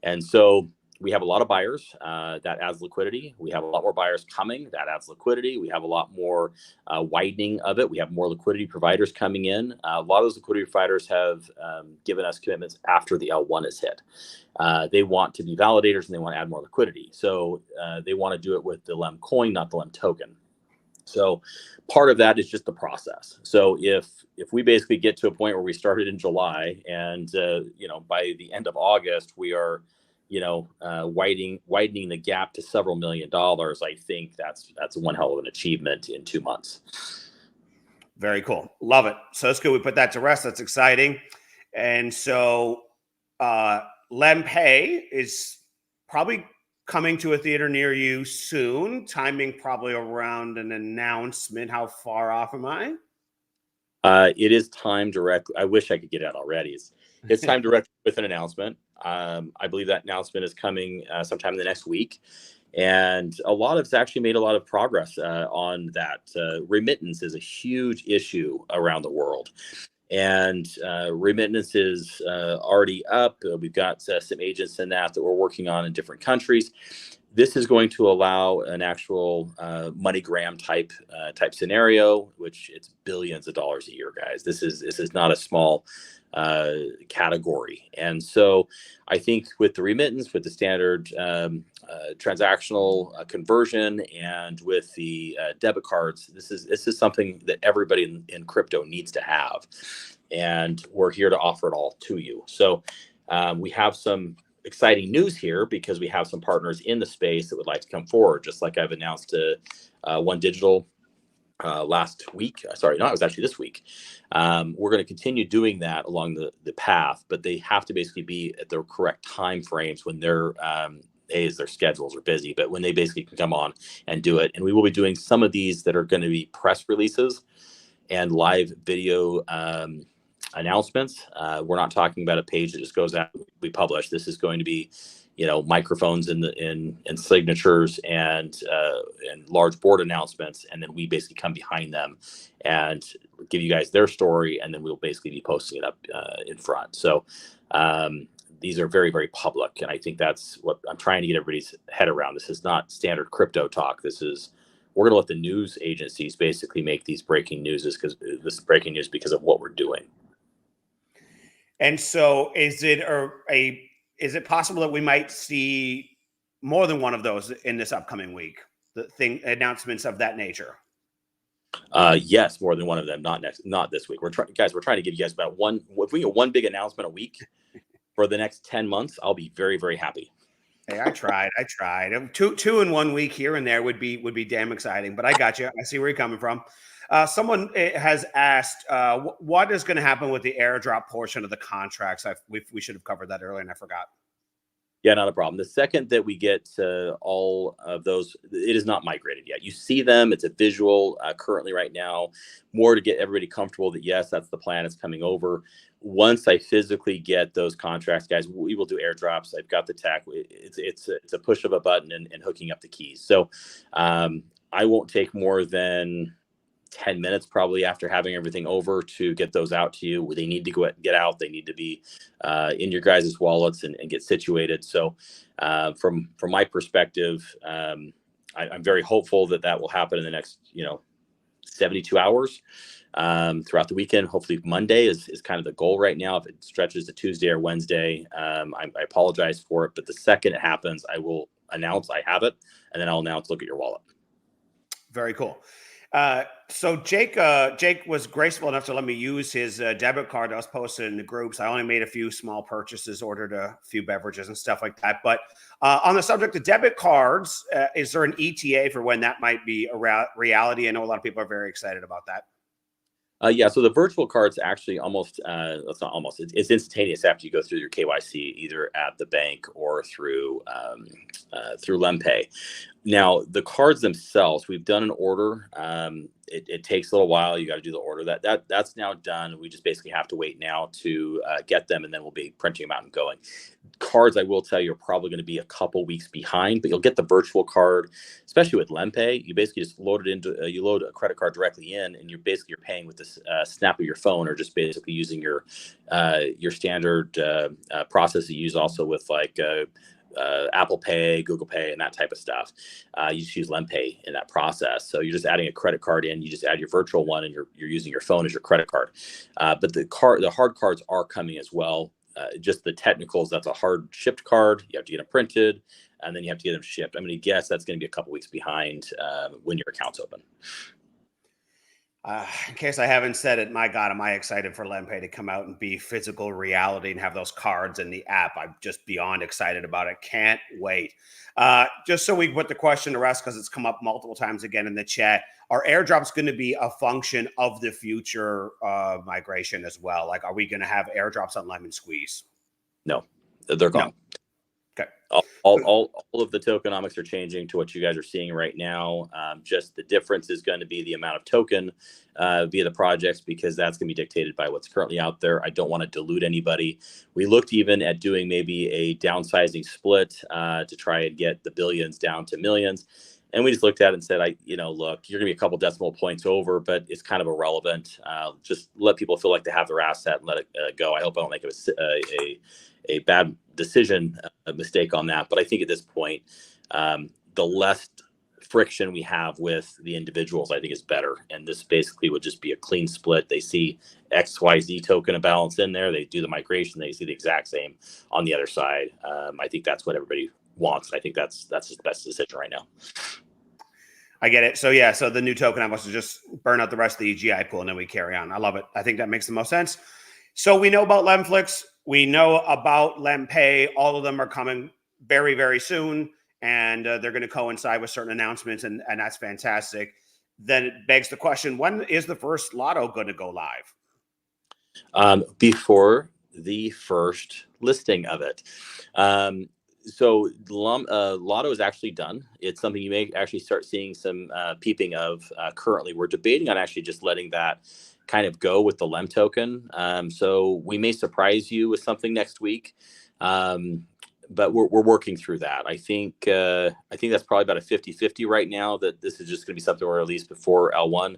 And so we have a lot of buyers that adds liquidity. We have a lot more buyers coming that adds liquidity. We have a lot more widening of it. We have more liquidity providers coming in. A lot of those liquidity providers have given us commitments after the L1 is hit. They want to be validators and they want to add more liquidity. So they want to do it with the LEM coin, not the LEM token. So part of that is just the process. So if we basically get to a point where we started in July and, by the end of August, we are, widening the gap to several $1 million, I think that's one hell of an achievement in 2 months. Very cool. Love it. So it's good we put that to rest. That's exciting. And so LEM Pay is probably coming to a theater near you soon. Timing probably around an announcement. How far off am I? It is time direct. I wish I could get out already. It's time direct with an announcement. I believe that announcement is coming sometime in the next week. And it's actually made a lot of progress on that. Remittance is a huge issue around the world. And remittance is already up. We've got some agents in that we're working on in different countries. This is going to allow an actual MoneyGram type scenario, which it's billions of dollars a year, guys. This is not a small category, and so I think with the remittance, with the standard transactional conversion, and with the debit cards, this is something that everybody in crypto needs to have, and we're here to offer it all to you. So we have some exciting news here because we have some partners in the space that would like to come forward, just like I've announced to One Digital last week. Sorry, no, it was actually this week. We're going to continue doing that along the path, but they have to basically be at the correct time frames when their schedules are busy, but when they basically can come on and do it. And we will be doing some of these that are going to be press releases and live video announcements. We're not talking about a page that just goes out, we publish. This is going to be, microphones in signatures and large board announcements, and then we basically come behind them and give you guys their story, and then we'll basically be posting it up in front. So these are very, very public, and I think that's what I'm trying to get everybody's head around. This is not standard crypto talk. We're going to let the news agencies basically make these breaking news because of what we're doing. And so is it possible that we might see more than one of those in this upcoming week? Announcements of that nature? Yes, more than one of them. Not this week. We're trying to give you guys about one. If we get one big announcement a week for the next 10 months, I'll be very, very happy. Hey, I tried. Two in 1 week here and there would be damn exciting. But I got you. I see where you're coming from. Someone has asked, what is going to happen with the airdrop portion of the contracts? We should have covered that earlier, and I forgot. Yeah, not a problem. The second that we get all of those, it is not migrated yet. You see them. It's a visual currently right now, more to get everybody comfortable that, yes, that's the plan. It's coming over. Once I physically get those contracts, guys, we will do airdrops. I've got the tech. It's a push of a button and hooking up the keys. So I won't take more than 10 minutes probably after having everything over to get those out to you. They need to get out. They need to be in your guys' wallets and get situated. So from my perspective, I'm very hopeful that will happen in the next 72 hours throughout the weekend. Hopefully Monday is kind of the goal right now. If it stretches to Tuesday or Wednesday, I apologize for it. But the second it happens, I will announce I have it, and then I'll announce, look at your wallet. Very cool. So Jake was graceful enough to let me use his debit card. I was posted in the groups. I only made a few small purchases, ordered a few beverages and stuff like that. But on the subject of debit cards, is there an ETA for when that might be a reality? I know a lot of people are very excited about that. Yeah, so the virtual card's actually it's instantaneous after you go through your KYC, either at the bank or through LempPay. Now, the cards themselves, we've done an order. It takes a little while. You got to do the order. That's now done. We just basically have to wait now to get them, and then we'll be printing them out and going. Cards, I will tell you, are probably going to be a couple weeks behind, but you'll get the virtual card, especially with LempPay. You basically just load it into you load a credit card directly in, and you're paying with this snap of your phone, or just basically using your standard process you use also with like Apple Pay, Google Pay, and that type of stuff. You just use LempPay in that process. So you're just adding a credit card in. You just add your virtual one, and you're using your phone as your credit card. But the hard cards are coming as well. Just the technicals, that's a hard shipped card. You have to get them printed, and then you have to get them shipped. I'm going to guess that's going to be a couple weeks behind when your account's open. In case I haven't said it, my God, am I excited for LempPay to come out and be physical reality and have those cards in the app. I'm just beyond excited about it. Can't wait. Just so we put the question to rest, because it's come up multiple times again in the chat, are airdrops going to be a function of the future migration as well? Like, are we going to have airdrops on Lemon Squeeze? No, they're gone. No. Okay. All of the tokenomics are changing to what you guys are seeing right now. Just the difference is going to be the amount of token via the projects, because that's going to be dictated by what's currently out there. I don't want to dilute anybody. We looked even at doing maybe a downsizing split to try and get the billions down to millions. And we just looked at it and said, look, you're going to be a couple decimal points over, but it's kind of irrelevant. Just let people feel like they have their asset and let it go. I hope I don't make a bad decision, a mistake on that. But I think at this point, the less friction we have with the individuals, I think is better. And this basically would just be a clean split. They see XYZ token of balance in there. They do the migration. They see the exact same on the other side. I think that's what everybody wants. I think that's just the best decision right now. I get it. So yeah, so the new token, I must just burn out the rest of the EGI pool and then we carry on. I love it. I think that makes the most sense. So we know about Lemflix. We know about LemPay. All of them are coming very, very soon. And they're going to coincide with certain announcements. And that's fantastic. Then it begs the question, when is the first lotto going to go live? Before the first listing of it. So Lotto is actually done. It's something you may actually start seeing some peeping of currently. We're debating on actually just letting that kind of go with the Lem token. So we may surprise you with something next week, but we're working through that. I think that's probably about a 50-50 right now, that this is just going to be something we'll release before L1,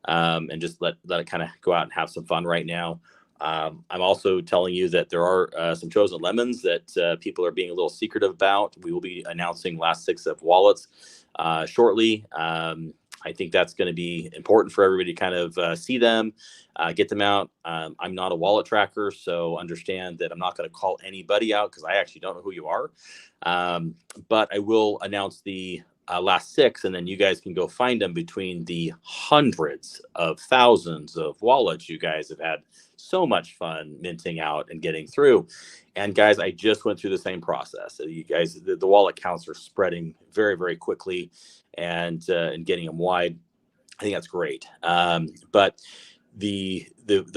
and just let it kind of go out and have some fun right now. I'm also telling you that there are some chosen lemons that people are being a little secretive about. We will be announcing last 6 of wallets shortly. I think that's going to be important for everybody to kind of see them, get them out. I'm not a wallet tracker, so understand that I'm not going to call anybody out because I actually don't know who you are. But I will announce the last 6, and then you guys can go find them between the hundreds of thousands of wallets you guys have had so much fun minting out and getting through. And guys, I just went through the same process. So you guys, the wallet counts are spreading very, very quickly, and getting them wide. I think that's great. But the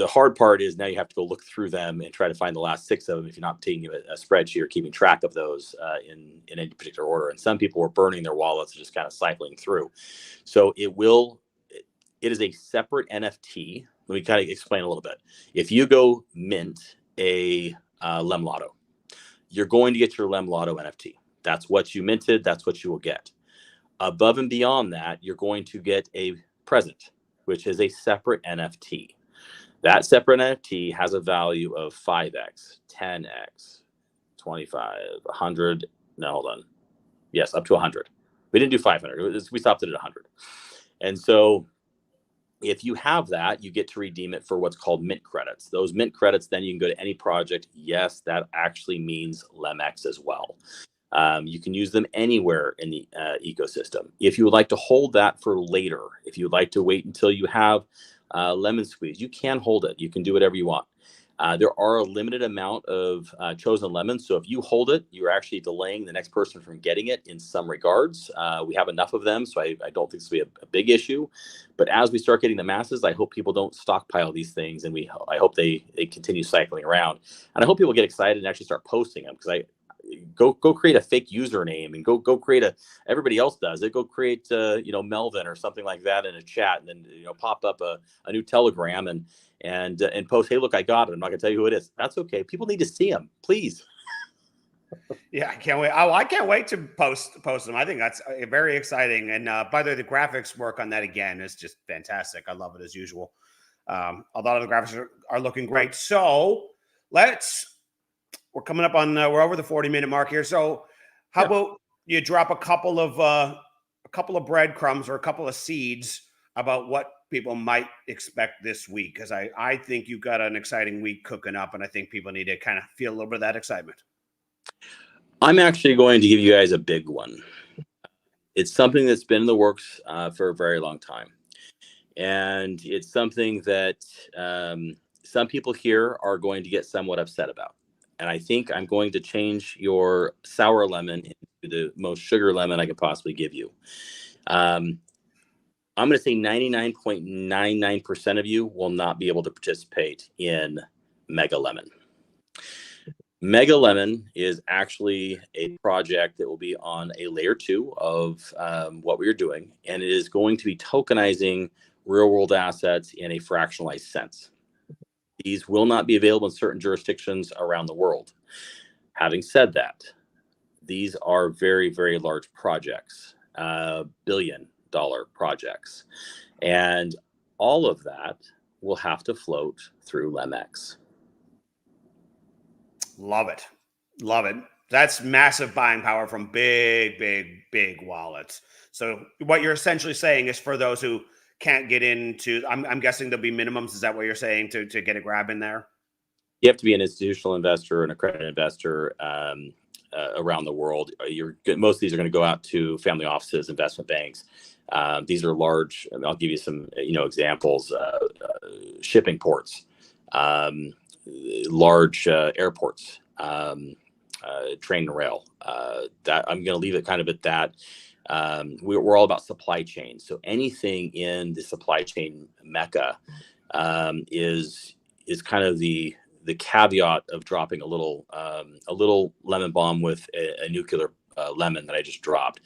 hard part is now you have to go look through them and try to find the last 6 of them if you're not taking a spreadsheet or keeping track of those in any particular order. And some people were burning their wallets and just kind of cycling through. So it is a separate NFT. Let me kind of explain a little bit. If you go mint a Lem Lotto, you're going to get your Lem Lotto NFT. That's what you minted. That's what you will get. Above and beyond that, you're going to get a present, which is a separate NFT. That separate NFT has a value of 5x, 10x, 25, 100. No, hold on. Yes, up to 100. We didn't do 500. We stopped it at 100. And so if you have that, you get to redeem it for what's called mint credits. Those mint credits, then you can go to any project. Yes, that actually means LemX as well. You can use them anywhere in the ecosystem. If you would like to hold that for later, if you would like to wait until you have lemon squeeze, you can hold it. You can do whatever you want. There are a limited amount of chosen lemons. So if you hold it, you're actually delaying the next person from getting it in some regards. We have enough of them, so I don't think this will be a big issue. But as we start getting the masses, I hope people don't stockpile these things, and I hope they continue cycling around. And I hope people get excited and actually start posting them, because go create a fake username and go create everybody else does it. Go create Melvin or something like that in a chat, and then pop up a new Telegram and post, hey, look, I got it. I'm not gonna tell you who it is. That's okay. People need to see them, please. Yeah, I can't wait. Oh, I can't wait to post them. I think that's very exciting. And by the way, the graphics work on that again is just fantastic. I love it as usual. A lot of the graphics are looking great. So we're coming up on we're over the 40-minute mark here. So how about you drop a couple of breadcrumbs or a couple of seeds about what people might expect this week? Because I think you've got an exciting week cooking up, and I think people need to kind of feel a little bit of that excitement. I'm actually going to give you guys a big one. It's something that's been in the works for a very long time. And it's something that some people here are going to get somewhat upset about. And I think I'm going to change your sour lemon into the most sugar lemon I could possibly give you. I'm going to say 99.99% of you will not be able to participate in Mega Lemon. Mega Lemon is actually a project that will be on a layer 2 of what we are doing, and it is going to be tokenizing real world assets in a fractionalized sense. These will not be available in certain jurisdictions around the world. Having said that, these are very, very large projects, $1 billion projects, and all of that will have to float through LemX. Love it. Love it. That's massive buying power from big, big, big wallets. So what you're essentially saying is for those who can't get into, I'm guessing there'll be minimums. Is that what you're saying to get a grab in there? You have to be an institutional investor and accredited investor around the world. Most of these are going to go out to family offices, investment banks. These are large. I'll give you some examples. Shipping ports, large airports, train and rail. That I'm going to leave it kind of at that. We're all about supply chain. So anything in the supply chain mecca is kind of the caveat of dropping a little lemon bomb with a nuclear lemon that I just dropped.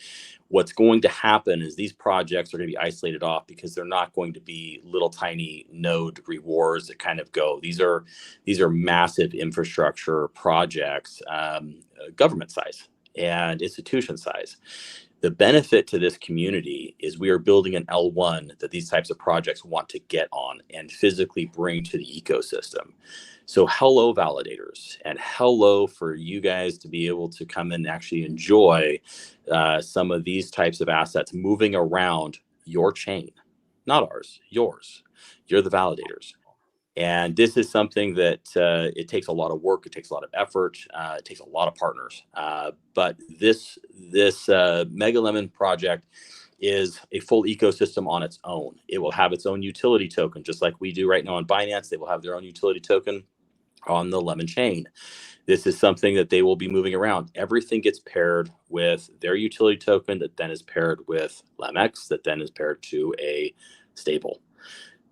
What's going to happen is these projects are going to be isolated off because they're not going to be little tiny node rewards that kind of go. These are massive infrastructure projects, government size and institution size. The benefit to this community is we are building an L1 that these types of projects want to get on and physically bring to the ecosystem. So hello, validators, and hello for you guys to be able to come and actually enjoy some of these types of assets moving around your chain, not ours, yours. You're the validators. And this is something that it takes a lot of work. It takes a lot of effort. It takes a lot of partners. But this Mega Lemon project is a full ecosystem on its own. It will have its own utility token, just like we do right now on Binance. They will have their own utility token on the Lemon chain. This is something that they will be moving around. Everything gets paired with their utility token that then is paired with LemX, that then is paired to a stable.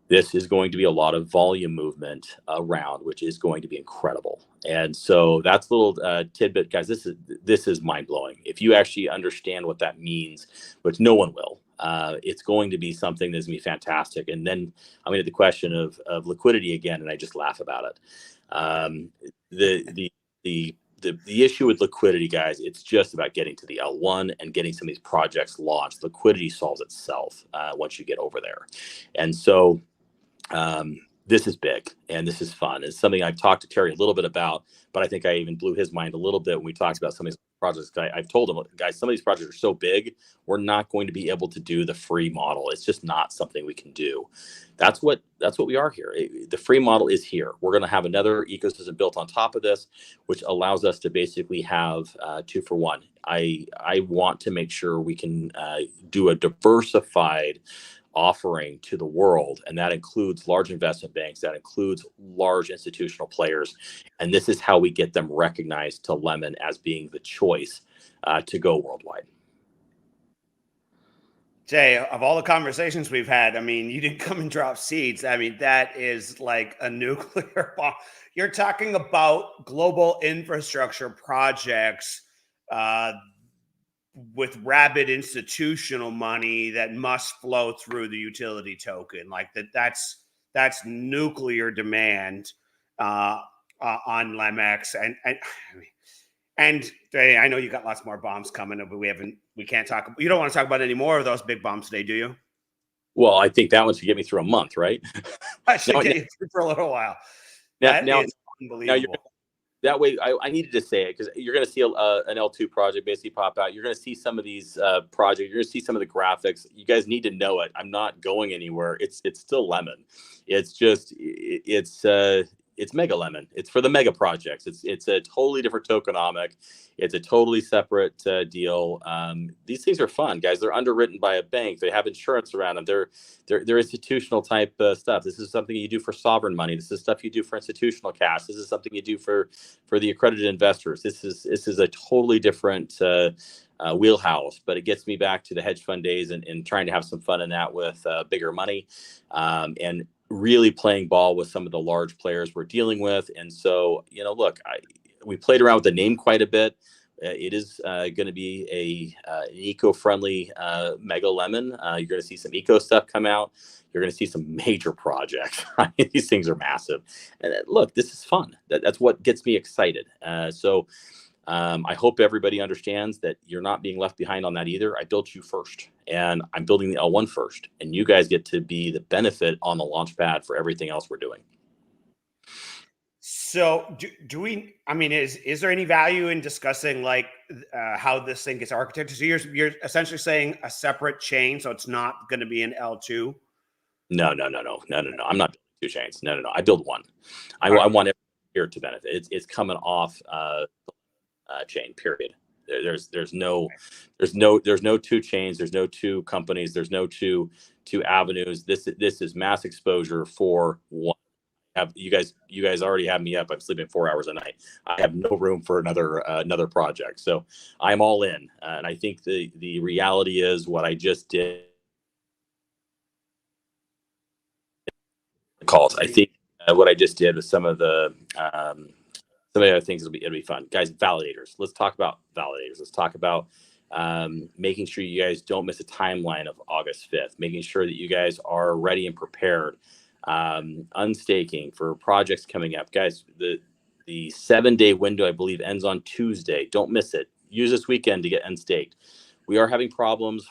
This is going to be a lot of volume movement around, which is going to be incredible. And so that's a little tidbit, guys. This is mind blowing. If you actually understand what that means, which no one will, it's going to be something that's going to be fantastic. And then I'm going to the question of liquidity again, and I just laugh about it. The issue with liquidity, guys, it's just about getting to the L1 and getting some of these projects launched. Liquidity solves itself once you get over there. And so this is big and this is fun. It's something I've talked to Terry a little bit about, but I think I even blew his mind a little bit when we talked about some of these projects. I've told him, guys, some of these projects are so big, we're not going to be able to do the free model. It's just not something we can do. That's what we are here. The free model is here. We're going to have another ecosystem built on top of this, which allows us to basically have 2 for 1. I want to make sure we can do a diversified offering to the world, and that includes large investment banks, that includes large institutional players, and this is how we get them recognized to Lemon as being the choice to go worldwide. Jay, of all the conversations we've had, I mean, you didn't come and drop seeds. I mean, that is like a nuclear bomb. You're talking about global infrastructure projects with rabid institutional money that must flow through the utility token. Like that's nuclear demand on LemX. And I know you got lots more bombs coming, but we can't talk. You don't want to talk about any more of those big bombs today, do you? Well, I think that one should get me through a month, right? I should get you through for a little while. That is unbelievable. That way, I needed to say it because you're going to see an L2 project basically pop out. You're going to see some of these projects. You're going to see some of the graphics. You guys need to know it. I'm not going anywhere. It's still Lemon. It's just it's Mega Lemon. It's for the mega projects. It's a totally different tokenomic. It's a totally separate deal. These things are fun, guys. They're underwritten by a bank. They have insurance around them. They're institutional type stuff. This is something you do for sovereign money. This is stuff you do for institutional cash. This is something you do for the accredited investors. This is a totally different wheelhouse, but it gets me back to the hedge fund days and trying to have some fun in that with bigger money and really playing ball with some of the large players we're dealing with. And so, look, we played around with the name quite a bit. It is going to be an eco-friendly Mega Lemon. You're going to see some eco stuff come out. You're going to see some major projects. These things are massive. And look, this is fun. That's what gets me excited. I hope everybody understands that you're not being left behind on that either. I built you first, and I'm building the L1 first, and you guys get to be the benefit on the launch pad for everything else we're doing. So do we, I mean, is there any value in discussing like how this thing gets architected? So you're essentially saying a separate chain, so it's not going to be an L2? No. I'm not building two chains. No. I build one. I Right. want everyone here to benefit. It's coming off chain, period. There's no two chains. There's no two companies. There's no two avenues. This is mass exposure for one. You guys already have me up. I'm sleeping 4 hours a night. I have no room for another project. So I'm all in. And I think the reality is what I just did. Calls. I think what I just did with some of the other things it'll be fun, guys. Validators. Let's talk about validators. Let's talk about making sure you guys don't miss a timeline of August 5th. Making sure that you guys are ready and prepared. Unstaking for projects coming up, guys. The 7-day window, I believe, ends on Tuesday. Don't miss it. Use this weekend to get unstaked. We are having problems.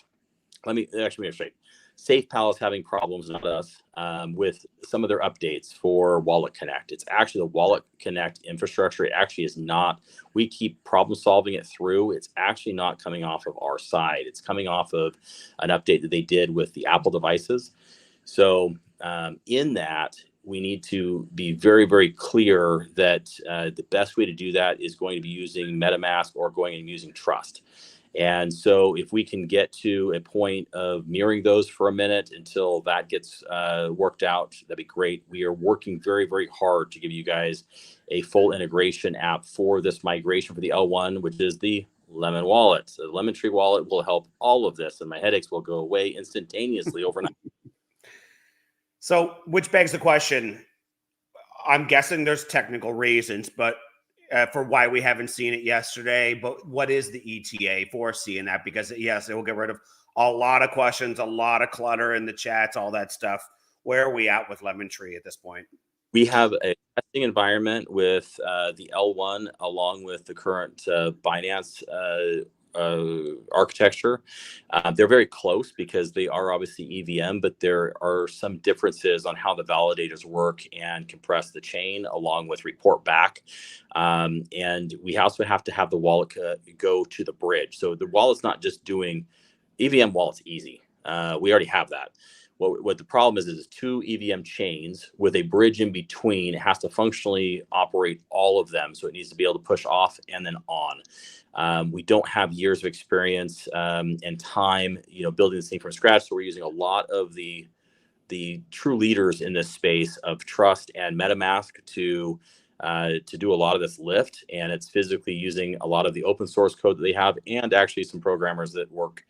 Let me make it straight. SafePal is having problems, not us, with some of their updates for Wallet Connect. It's actually the Wallet Connect infrastructure. It actually is not. We keep problem solving it through. It's actually not coming off of our side. It's coming off of an update that they did with the Apple devices. So in that, we need to be very, very clear that the best way to do that is going to be using MetaMask or going and using Trust. And so if we can get to a point of mirroring those for a minute until that gets worked out, that'd be great. We are working very, very hard to give you guys a full integration app for this migration for the L1, which is the Lemon Wallet. So the Lemon Tree Wallet will help all of this, and my headaches will go away instantaneously overnight. So, which begs the question, I'm guessing there's technical reasons, but for why we haven't seen it yesterday. But what is the ETA for seeing that? Because yes, it will get rid of a lot of questions, a lot of clutter in the chats, all that stuff. Where are we at with Lemon Tree at this point? We have a testing environment with the L1 along with the current Binance architecture. They're very close because they are obviously EVM, but there are some differences on how the validators work and compress the chain along with report back. And we also have to have the wallet go to the bridge. So the wallet's not just doing EVM wallet's easy. We already have that. What the problem is two EVM chains with a bridge in between. It has to functionally operate all of them. So it needs to be able to push off and then on. We don't have years of experience and time, building this thing from scratch. So we're using a lot of the true leaders in this space of Trust and MetaMask to do a lot of this lift, and it's physically using a lot of the open source code that they have, and actually some programmers that work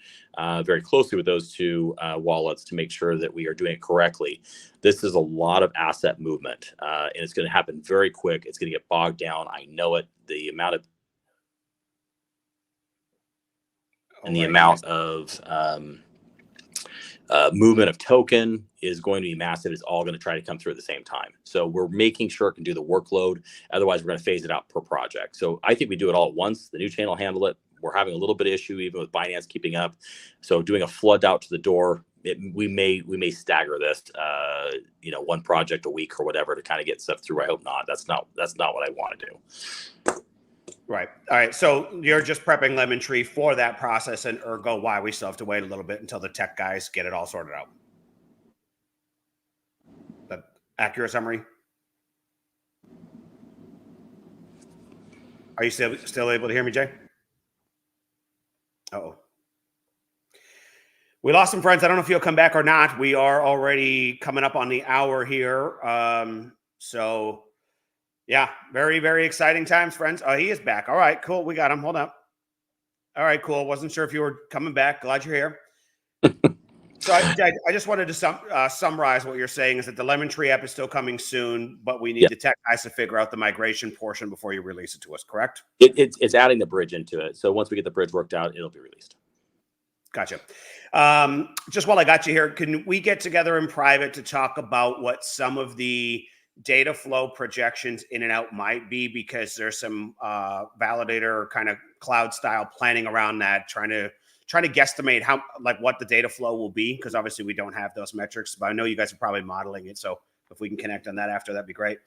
very closely with those two wallets to make sure that we are doing it correctly. This is a lot of asset movement, and it's going to happen very quick. It's going to get bogged down. I know it. The amount of movement of token is going to be massive. It's all going to try to come through at the same time. So we're making sure it can do the workload. Otherwise, we're going to phase it out per project. So I think we do it all at once. The new chain will handle it. We're having a little bit of issue even with Binance keeping up. So doing a flood out to the door, we may stagger this, one project a week or whatever to kind of get stuff through. I hope not. That's not what I want to do. Right. All right. So you're just prepping Lemon Tree for that process, and ergo why we still have to wait a little bit until the tech guys get it all sorted out. The accurate summary? Are you still able to hear me, Jay? Uh-oh. We lost some friends. I don't know if you'll come back or not. We are already coming up on the hour here. So yeah, very, very exciting times, friends. Oh, he is back. All right, cool. We got him. Hold up. All right, cool. Wasn't sure if you were coming back. Glad you're here. So I just wanted to summarize what you're saying is that the Lemon Tree app is still coming soon, but we need the tech guys to figure out the migration portion before you release it to us, correct? It's adding the bridge into it. So once we get the bridge worked out, it'll be released. Gotcha. Just while I got you here, can we get together in private to talk about what some of the data flow projections in and out might be? Because there's some validator kind of cloud style planning around that, trying to guesstimate how, like, what the data flow will be, because obviously we don't have those metrics, but I know you guys are probably modeling it. So if we can connect on that after, that'd be great.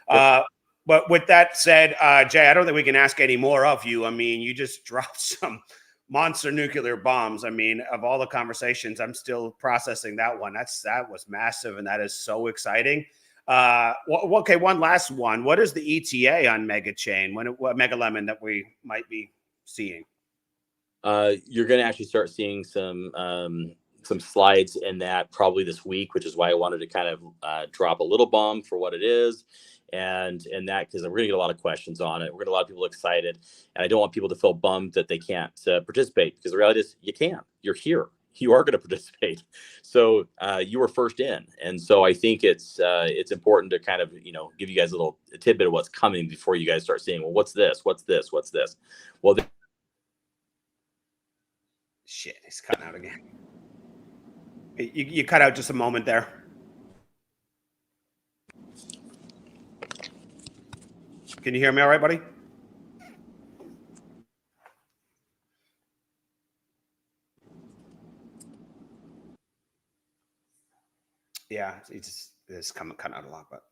Yep. But with that said, Jay, I don't think we can ask any more of you. I mean, you just dropped some monster nuclear bombs. I mean, of all the conversations, I'm still processing that one. That was massive, and that is so exciting. Okay, one last one. What is the ETA on Mega Chain? What Mega Lemon that we might be seeing? You're going to actually start seeing some slides in that probably this week, which is why I wanted to kind of drop a little bomb for what it is. And that, because we're going to get a lot of questions on it. We're going to get a lot of people excited. And I don't want people to feel bummed that they can't participate, because the reality is you can. You're here. You are going to participate. So you were first in. And so I think it's important to kind of, give you guys a little tidbit of what's coming before you guys start seeing, well, what's this? What's this? What's this? Well, shit, it's cutting out again. You cut out just a moment there. Can you hear me all right, buddy? Yeah, it's coming out a lot, but.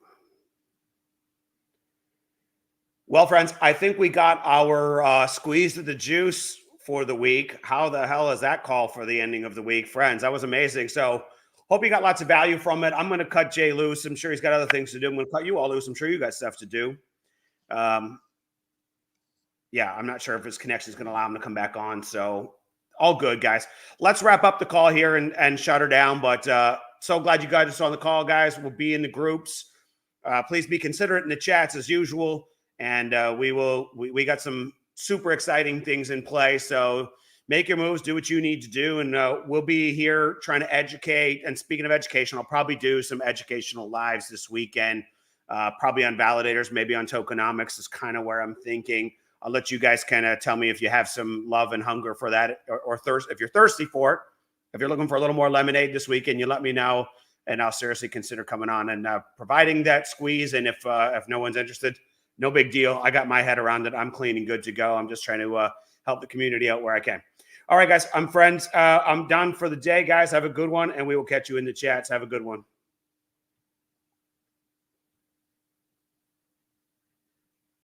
Well, friends, I think we got our squeeze of the juice for the week. How the hell is that call for the ending of the week, friends? That was amazing. So hope you got lots of value from it. I'm going to cut Jay loose. I'm sure he's got other things to do. I'm going to cut you all loose. I'm sure you got stuff to do. Yeah, I'm not sure if his connection is going to allow him to come back on. So all good, guys. Let's wrap up the call here and shut her down. But so glad you guys are on the call, guys. We'll be in the groups. Please be considerate in the chats as usual. And we got some super exciting things in play. So make your moves, do what you need to do. And we'll be here trying to educate. And speaking of education, I'll probably do some educational lives this weekend, probably on validators, maybe on tokenomics is kind of where I'm thinking. I'll let you guys kind of tell me if you have some love and hunger for that, or thirst. If you're thirsty for it, if you're looking for a little more lemonade this weekend, you let me know, and I'll seriously consider coming on and providing that squeeze. And if no one's interested, no big deal. I got my head around it. I'm clean and good to go. I'm just trying to help the community out where I can. All right, guys. I'm done for the day, guys. Have a good one, and we will catch you in the chats. Have a good one.